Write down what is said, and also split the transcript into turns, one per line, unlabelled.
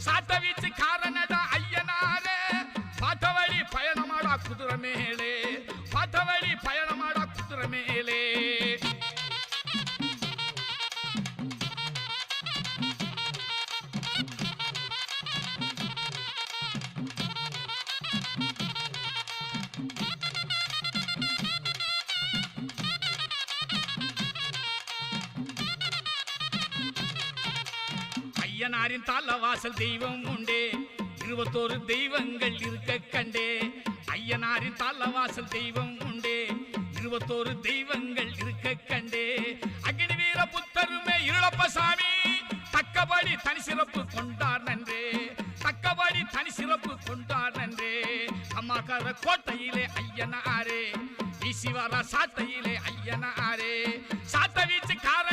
சாட்ட வீச்சு காரணடா ஐயனாரே பாட்டவழி பயணமாடா குதிரை மேலே பாட்டவழி பயணமாடா குதிரை மேலே ஐயனாரின் தாளவாசல் தெய்வம் உண்டே 21 தெய்வங்கள் இருக்க கண்டே ஐயனாரின் தாளவாசல் தெய்வம் உண்டே 21 தெய்வங்கள் இருக்க கண்டே அக்னி வீர புத்தருமே இருளப்ப சாமி தக்கபடி தனி சிறப்பு கொண்டார் நன்றே தக்கபடி தனி சிறப்பு கொண்டார் நன்றே அம்மாக்கார கோட்டையிலே ஐயனாரே வீசி வர சாட்டையிலே ஐயனாரே சாட்ட வீச்சு கார